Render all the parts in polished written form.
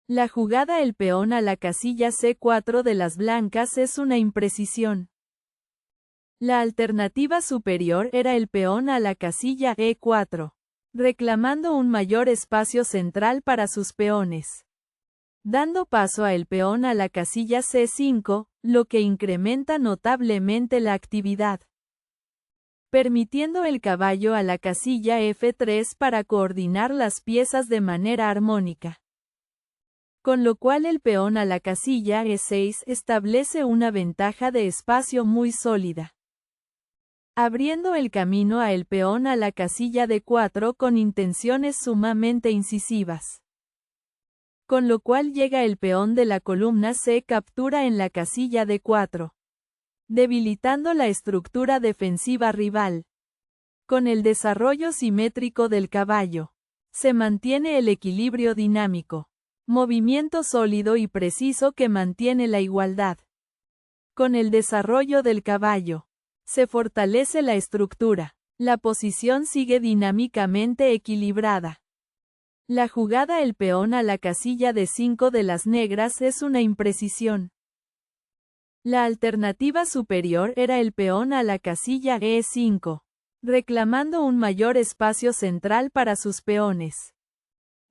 La jugada el peón a la casilla C4 de las blancas es una imprecisión. La alternativa superior era el peón a la casilla E4, reclamando un mayor espacio central para sus peones. Dando paso a el peón a la casilla C5, lo que incrementa notablemente la actividad. Permitiendo el caballo a la casilla F3 para coordinar las piezas de manera armónica. Con lo cual el peón a la casilla E6 establece una ventaja de espacio muy sólida. Abriendo el camino a el peón a la casilla D4 con intenciones sumamente incisivas. Con lo cual llega el peón de la columna C captura en la casilla D4. Debilitando la estructura defensiva rival. Con el desarrollo simétrico del caballo, se mantiene el equilibrio dinámico. Movimiento sólido y preciso que mantiene la igualdad. Con el desarrollo del caballo, se fortalece la estructura. La posición sigue dinámicamente equilibrada. La jugada el peón a la casilla D5 de las negras es una imprecisión. La alternativa superior era el peón a la casilla E5, reclamando un mayor espacio central para sus peones.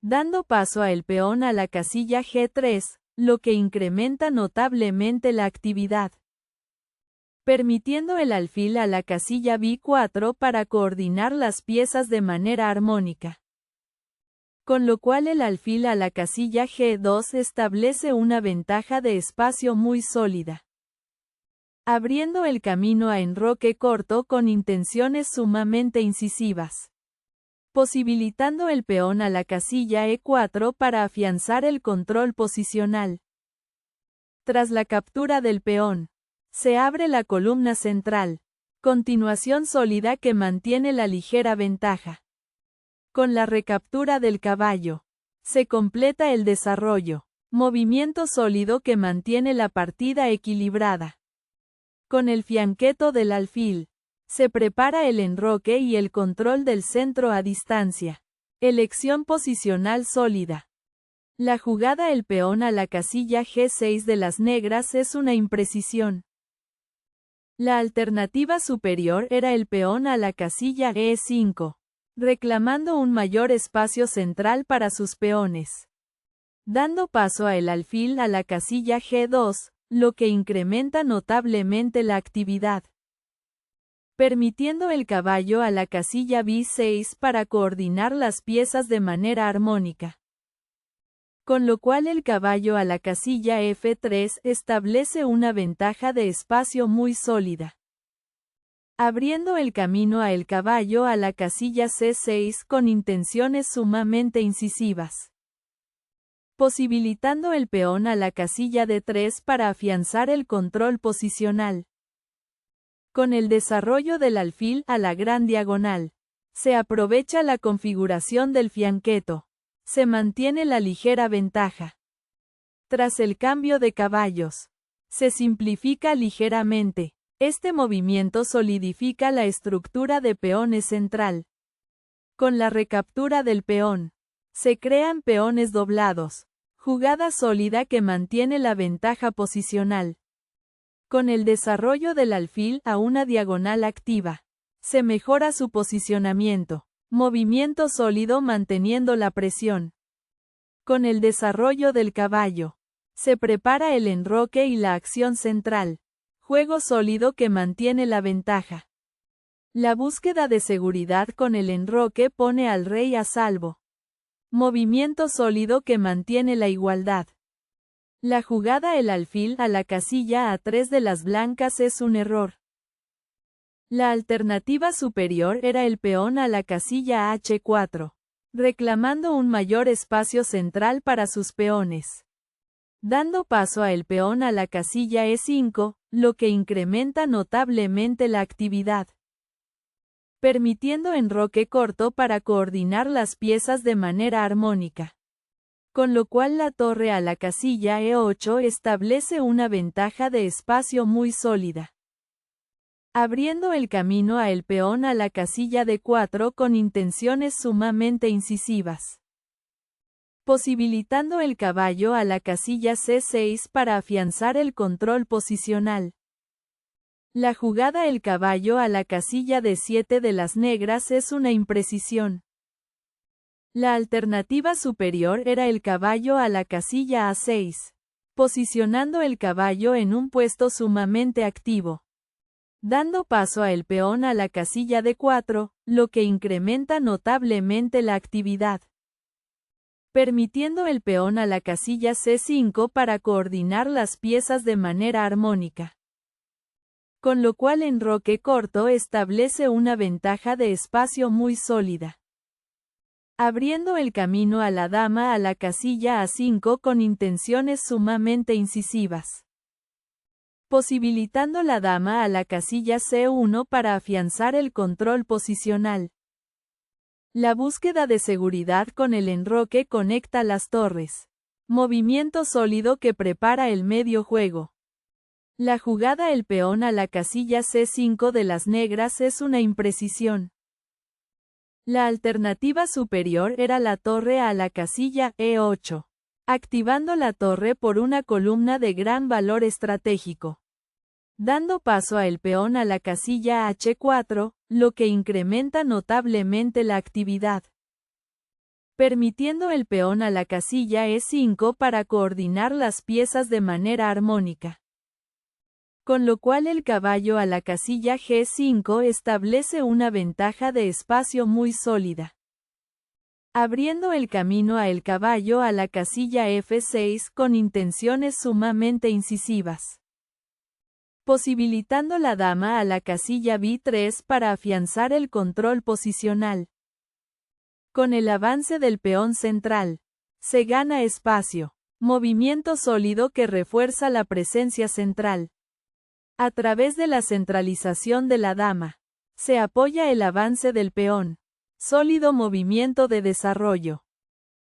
Dando paso a el peón a la casilla G3, lo que incrementa notablemente la actividad. Permitiendo el alfil a la casilla B4 para coordinar las piezas de manera armónica. Con lo cual el alfil a la casilla G2 establece una ventaja de espacio muy sólida. Abriendo el camino a enroque corto con intenciones sumamente incisivas. Posibilitando el peón a la casilla E4 para afianzar el control posicional. Tras la captura del peón, se abre la columna central, continuación sólida que mantiene la ligera ventaja. Con la recaptura del caballo, se completa el desarrollo, movimiento sólido que mantiene la partida equilibrada. Con el fianqueto del alfil, se prepara el enroque y el control del centro a distancia. Elección posicional sólida. La jugada el peón a la casilla G6 de las negras es una imprecisión. La alternativa superior era el peón a la casilla E5, reclamando un mayor espacio central para sus peones. Dando paso a el alfil a la casilla G2, lo que incrementa notablemente la actividad. Permitiendo el caballo a la casilla B6 para coordinar las piezas de manera armónica. Con lo cual el caballo a la casilla F3 establece una ventaja de espacio muy sólida. Abriendo el camino a el caballo a la casilla C6 con intenciones sumamente incisivas. Posibilitando el peón a la casilla D3 para afianzar el control posicional. Con el desarrollo del alfil a la gran diagonal, se aprovecha la configuración del fianqueto. Se mantiene la ligera ventaja. Tras el cambio de caballos, se simplifica ligeramente. Este movimiento solidifica la estructura de peones central. Con la recaptura del peón, se crean peones doblados. Jugada sólida que mantiene la ventaja posicional. Con el desarrollo del alfil a una diagonal activa, se mejora su posicionamiento. Movimiento sólido manteniendo la presión. Con el desarrollo del caballo, se prepara el enroque y la acción central. Juego sólido que mantiene la ventaja. La búsqueda de seguridad con el enroque pone al rey a salvo. Movimiento sólido que mantiene la igualdad. La jugada el alfil a la casilla A3 de las blancas es un error. La alternativa superior era el peón a la casilla H4, reclamando un mayor espacio central para sus peones. Dando paso a el peón a la casilla E5, lo que incrementa notablemente la actividad. Permitiendo enroque corto para coordinar las piezas de manera armónica. Con lo cual la torre a la casilla E8 establece una ventaja de espacio muy sólida. Abriendo el camino a el peón a la casilla D4 con intenciones sumamente incisivas. posibilitando el caballo a la casilla C6 para afianzar el control posicional. La jugada el caballo a la casilla D7 de las negras es una imprecisión. La alternativa superior era el caballo a la casilla A6, posicionando el caballo en un puesto sumamente activo, dando paso a el peón a la casilla D4, lo que incrementa notablemente la actividad, permitiendo el peón a la casilla C5 para coordinar las piezas de manera armónica. Con lo cual enroque corto establece una ventaja de espacio muy sólida, abriendo el camino a la dama a la casilla A5 con intenciones sumamente incisivas, posibilitando la dama a la casilla C1 para afianzar el control posicional. La búsqueda de seguridad con el enroque conecta las torres. Movimiento sólido que prepara el medio juego. La jugada el peón a la casilla C5 de las negras es una imprecisión. La alternativa superior era la torre a la casilla E8, activando la torre por una columna de gran valor estratégico, dando paso a el peón a la casilla H4, lo que incrementa notablemente la actividad, permitiendo el peón a la casilla E5 para coordinar las piezas de manera armónica. Con lo cual el caballo a la casilla G5 establece una ventaja de espacio muy sólida, abriendo el camino a el caballo a la casilla F6 con intenciones sumamente incisivas, posibilitando la dama a la casilla B3 para afianzar el control posicional. Con el avance del peón central, se gana espacio, movimiento sólido que refuerza la presencia central. A través de la centralización de la dama, se apoya el avance del peón. Sólido movimiento de desarrollo.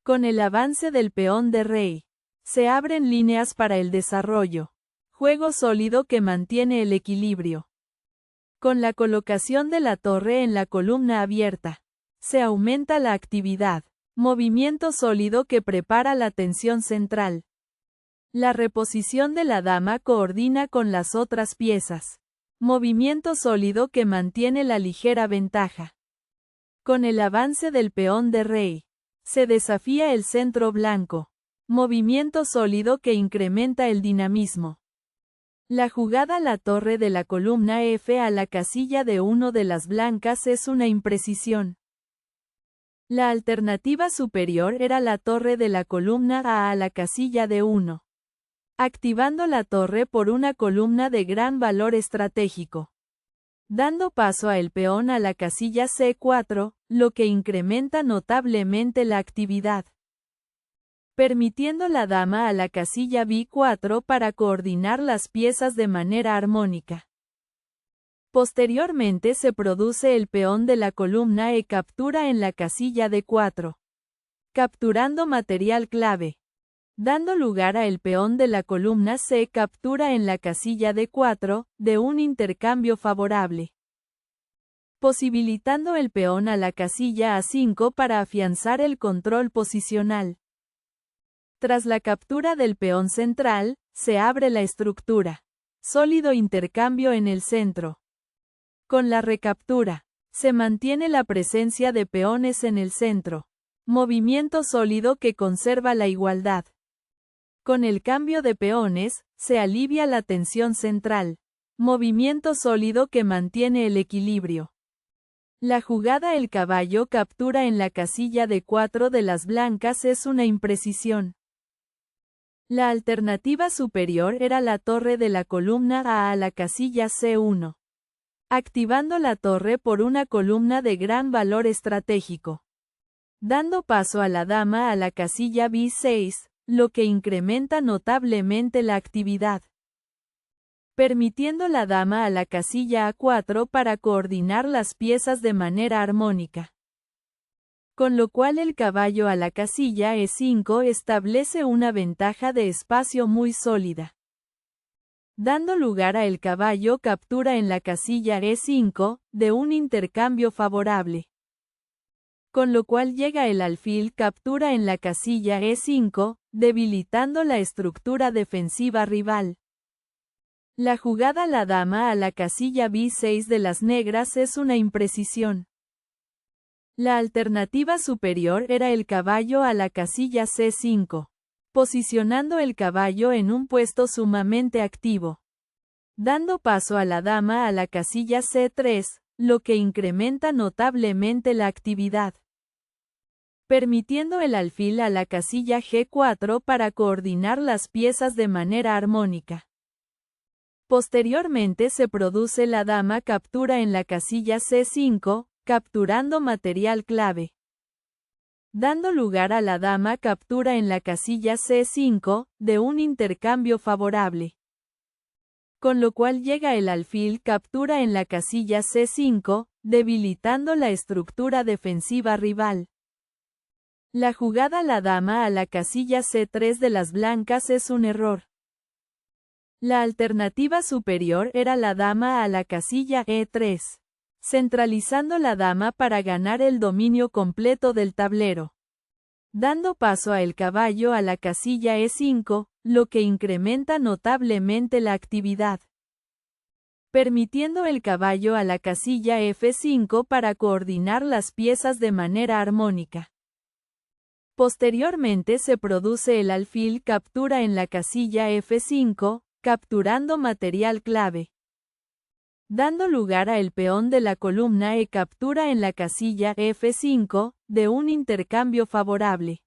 Con el avance del peón de rey, se abren líneas para el desarrollo. Juego sólido que mantiene el equilibrio. Con la colocación de la torre en la columna abierta, se aumenta la actividad. Movimiento sólido que prepara la tensión central. La reposición de la dama coordina con las otras piezas. Movimiento sólido que mantiene la ligera ventaja. Con el avance del peón de rey, se desafía el centro blanco. Movimiento sólido que incrementa el dinamismo. La jugada la torre de la columna F a la casilla de uno de las blancas es una imprecisión. La alternativa superior era la torre de la columna A la casilla de 1. Activando la torre por una columna de gran valor estratégico, dando paso a el peón a la casilla C4, lo que incrementa notablemente la actividad, permitiendo la dama a la casilla B4 para coordinar las piezas de manera armónica. Posteriormente se produce el peón de la columna E captura en la casilla D4, capturando material clave, dando lugar a el peón de la columna C captura en la casilla D4, de un intercambio favorable, posibilitando el peón a la casilla A5 para afianzar el control posicional. Tras la captura del peón central, se abre la estructura. Sólido intercambio en el centro. Con la recaptura, se mantiene la presencia de peones en el centro. Movimiento sólido que conserva la igualdad. Con el cambio de peones, se alivia la tensión central. Movimiento sólido que mantiene el equilibrio. La jugada el caballo captura en la casilla D4 de las blancas es una imprecisión. La alternativa superior era la torre de la columna A la casilla C1. Activando la torre por una columna de gran valor estratégico, dando paso a la dama a la casilla B6, lo que incrementa notablemente la actividad, permitiendo la dama a la casilla A4 para coordinar las piezas de manera armónica. Con lo cual el caballo a la casilla E5 establece una ventaja de espacio muy sólida, dando lugar a el caballo captura en la casilla E5, de un intercambio favorable. con lo cual llega el alfil captura en la casilla E5, debilitando la estructura defensiva rival. La jugada la dama a la casilla B6 de las negras es una imprecisión. La alternativa superior era el caballo a la casilla C5, posicionando el caballo en un puesto sumamente activo, dando paso a la dama a la casilla C3, lo que incrementa notablemente la actividad, permitiendo el alfil a la casilla G4 para coordinar las piezas de manera armónica. Posteriormente se produce la dama captura en la casilla C5, capturando material clave, dando lugar a la dama captura en la casilla C5, de un intercambio favorable, con lo cual llega el alfil captura en la casilla C5, debilitando la estructura defensiva rival. La jugada la dama a la casilla C3 de las blancas es un error. La alternativa superior era la dama a la casilla E3, centralizando la dama para ganar el dominio completo del tablero, dando paso a el caballo a la casilla E5, lo que incrementa notablemente la actividad, permitiendo el caballo a la casilla F5 para coordinar las piezas de manera armónica. Posteriormente se produce el alfil captura en la casilla F5, capturando material clave, dando lugar a el peón de la columna E captura en la casilla F5, de un intercambio favorable,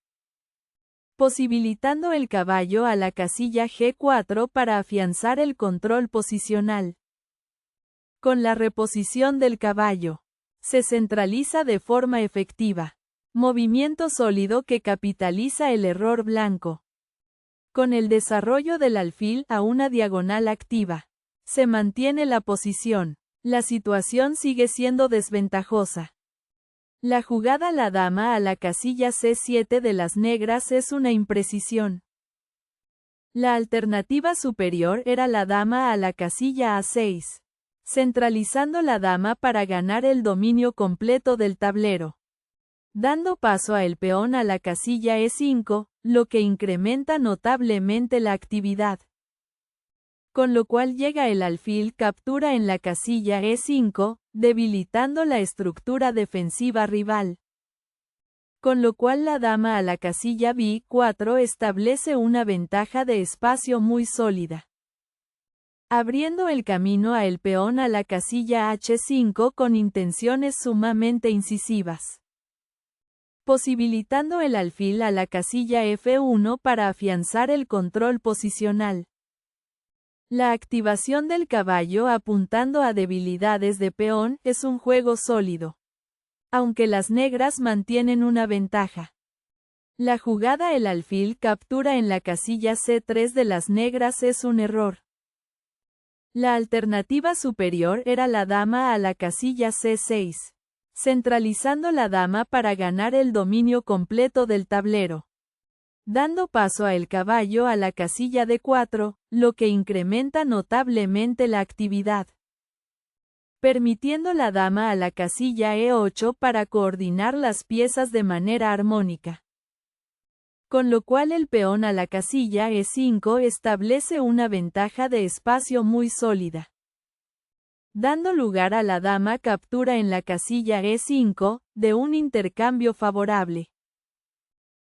posibilitando el caballo a la casilla G4 para afianzar el control posicional. Con la reposición del caballo, se centraliza de forma efectiva. Movimiento sólido que capitaliza el error blanco. Con el desarrollo del alfil a una diagonal activa, se mantiene la posición. La situación sigue siendo desventajosa. La jugada la dama a la casilla C7 de las negras es una imprecisión. La alternativa superior era la dama a la casilla A6, centralizando la dama para ganar el dominio completo del tablero, dando paso a el peón a la casilla E5, lo que incrementa notablemente la actividad, con lo cual llega el alfil captura en la casilla E5, debilitando la estructura defensiva rival, con lo cual la dama a la casilla B4 establece una ventaja de espacio muy sólida, abriendo el camino a el peón a la casilla H5 con intenciones sumamente incisivas, posibilitando el alfil a la casilla F1 para afianzar el control posicional. La activación del caballo apuntando a debilidades de peón es un juego sólido, aunque las negras mantienen una ventaja. La jugada el alfil captura en la casilla C3 de las negras es un error. La alternativa superior era la dama a la casilla C6. Centralizando la dama para ganar el dominio completo del tablero, dando paso a el caballo a la casilla D4, lo que incrementa notablemente la actividad, permitiendo la dama a la casilla E8 para coordinar las piezas de manera armónica, con lo cual el peón a la casilla E5 establece una ventaja de espacio muy sólida, dando lugar a la dama captura en la casilla E5, de un intercambio favorable,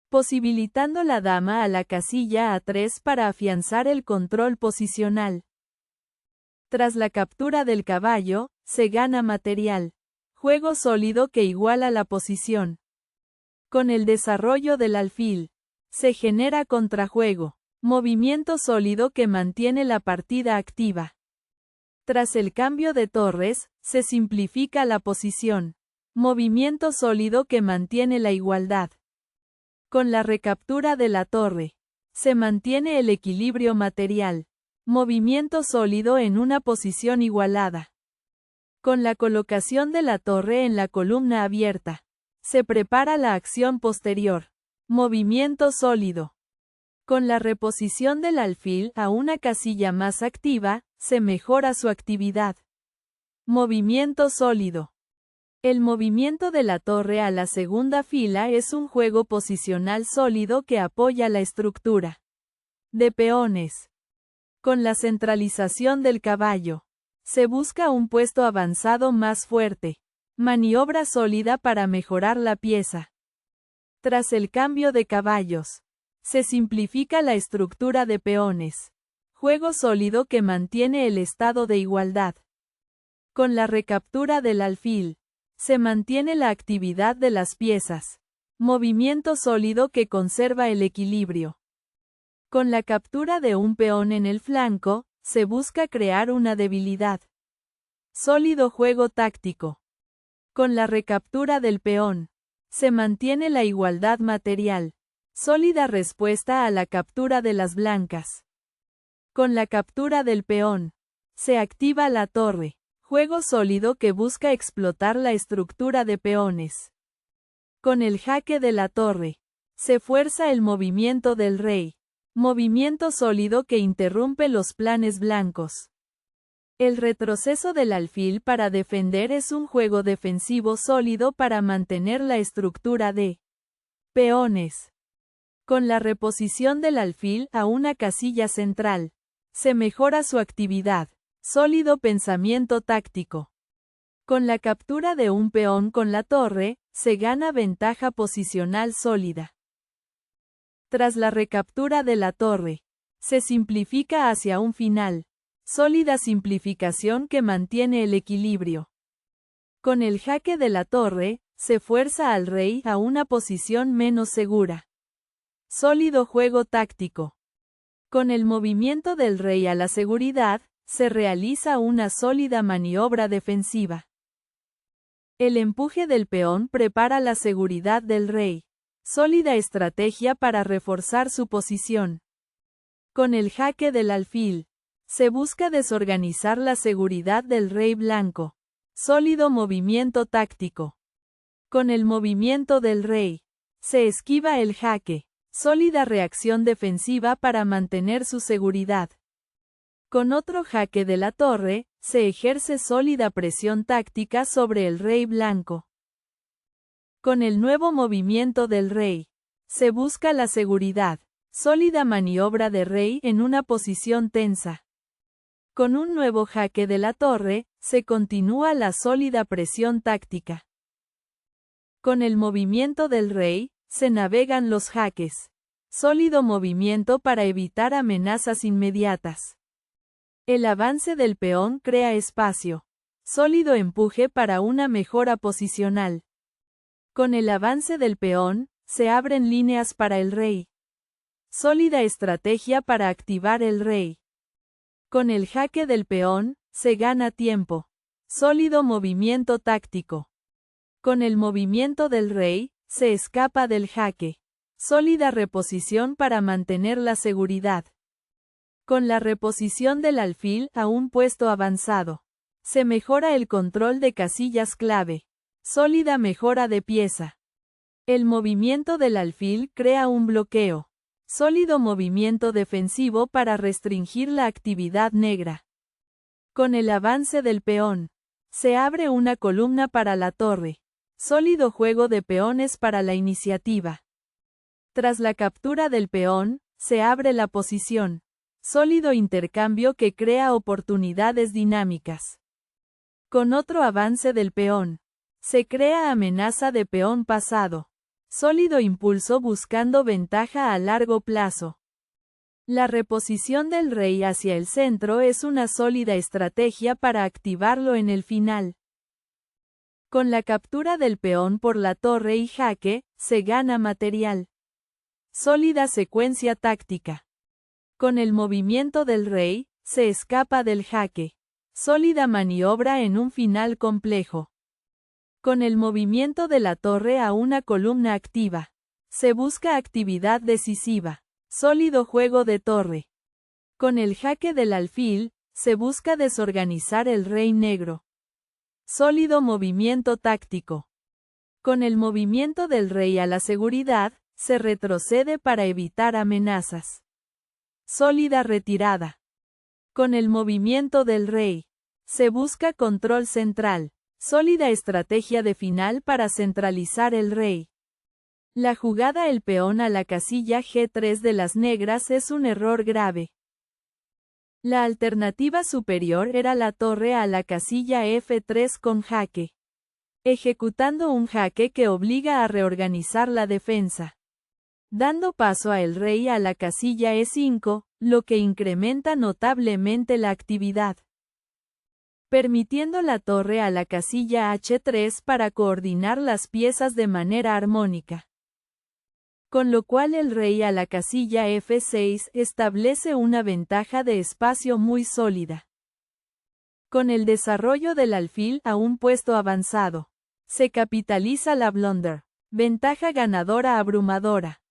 posibilitando la dama a la casilla A3 para afianzar el control posicional. Tras la captura del caballo, se gana material. Juego sólido que iguala la posición. Con el desarrollo del alfil, se genera contrajuego. Movimiento sólido que mantiene la partida activa. Tras el cambio de torres, se simplifica la posición. Movimiento sólido que mantiene la igualdad. Con la recaptura de la torre, se mantiene el equilibrio material. Movimiento sólido en una posición igualada. Con la colocación de la torre en la columna abierta, se prepara la acción posterior. Movimiento sólido. Con la reposición del alfil a una casilla más activa, se mejora su actividad. Movimiento sólido. El movimiento de la torre a la segunda fila es un juego posicional sólido que apoya la estructura de peones. Con la centralización del caballo, se busca un puesto avanzado más fuerte. Maniobra sólida para mejorar la pieza. Tras el cambio de caballos, se simplifica la estructura de peones. Juego sólido que mantiene el estado de igualdad. Con la recaptura del alfil, se mantiene la actividad de las piezas. Movimiento sólido que conserva el equilibrio. Con la captura de un peón en el flanco, se busca crear una debilidad. Sólido juego táctico. Con la recaptura del peón, se mantiene la igualdad material. Sólida respuesta a la captura de las blancas. Con la captura del peón, se activa la torre. Juego sólido que busca explotar la estructura de peones. Con el jaque de la torre, se fuerza el movimiento del rey. Movimiento sólido que interrumpe los planes blancos. El retroceso del alfil para defender es un juego defensivo sólido para mantener la estructura de peones. Con la reposición del alfil a una casilla central, se mejora su actividad. Sólido pensamiento táctico. Con la captura de un peón con la torre, se gana ventaja posicional sólida. Tras la recaptura de la torre, se simplifica hacia un final. Sólida simplificación que mantiene el equilibrio. Con el jaque de la torre, se fuerza al rey a una posición menos segura. Sólido juego táctico. Con el movimiento del rey a la seguridad, se realiza una sólida maniobra defensiva. El empuje del peón prepara la seguridad del rey. Sólida estrategia para reforzar su posición. Con el jaque del alfil, se busca desorganizar la seguridad del rey blanco. Sólido movimiento táctico. Con el movimiento del rey, se esquiva el jaque. Sólida reacción defensiva para mantener su seguridad. Con otro jaque de la torre, se ejerce sólida presión táctica sobre el rey blanco. Con el nuevo movimiento del rey, se busca la seguridad. Sólida maniobra de rey en una posición tensa. Con un nuevo jaque de la torre, se continúa la sólida presión táctica. Con el movimiento del rey, se navegan los jaques. Sólido movimiento para evitar amenazas inmediatas. El avance del peón crea espacio. Sólido empuje para una mejora posicional. Con el avance del peón, se abren líneas para el rey. Sólida estrategia para activar el rey. Con el jaque del peón, se gana tiempo. Sólido movimiento táctico. Con el movimiento del rey, se escapa del jaque. Sólida reposición para mantener la seguridad. Con la reposición del alfil a un puesto avanzado, se mejora el control de casillas clave. Sólida mejora de pieza. El movimiento del alfil crea un bloqueo. Sólido movimiento defensivo para restringir la actividad negra. Con el avance del peón, se abre una columna para la torre. Sólido juego de peones para la iniciativa. Tras la captura del peón, se abre la posición. Sólido intercambio que crea oportunidades dinámicas. Con otro avance del peón, se crea amenaza de peón pasado. Sólido impulso buscando ventaja a largo plazo. La reposición del rey hacia el centro es una sólida estrategia para activarlo en el final. Con la captura del peón por la torre y jaque, se gana material. Sólida secuencia táctica. Con el movimiento del rey, se escapa del jaque. Sólida maniobra en un final complejo. Con el movimiento de la torre a una columna activa, se busca actividad decisiva. Sólido juego de torre. Con el jaque del alfil, se busca desorganizar el rey negro. Sólido movimiento táctico. Con el movimiento del rey a la seguridad, se retrocede para evitar amenazas. Sólida retirada. Con el movimiento del rey, se busca control central. Sólida estrategia de final para centralizar el rey. La jugada el peón a la casilla G3 de las negras es un error grave. La alternativa superior era la torre a la casilla F3 con jaque, ejecutando un jaque que obliga a reorganizar la defensa, dando paso a el rey a la casilla E5, lo que incrementa notablemente la actividad, permitiendo la torre a la casilla H3 para coordinar las piezas de manera armónica. Con lo cual el rey a la casilla F6 establece una ventaja de espacio muy sólida. Con el desarrollo del alfil a un puesto avanzado, se capitaliza la blunder, ventaja ganadora abrumadora.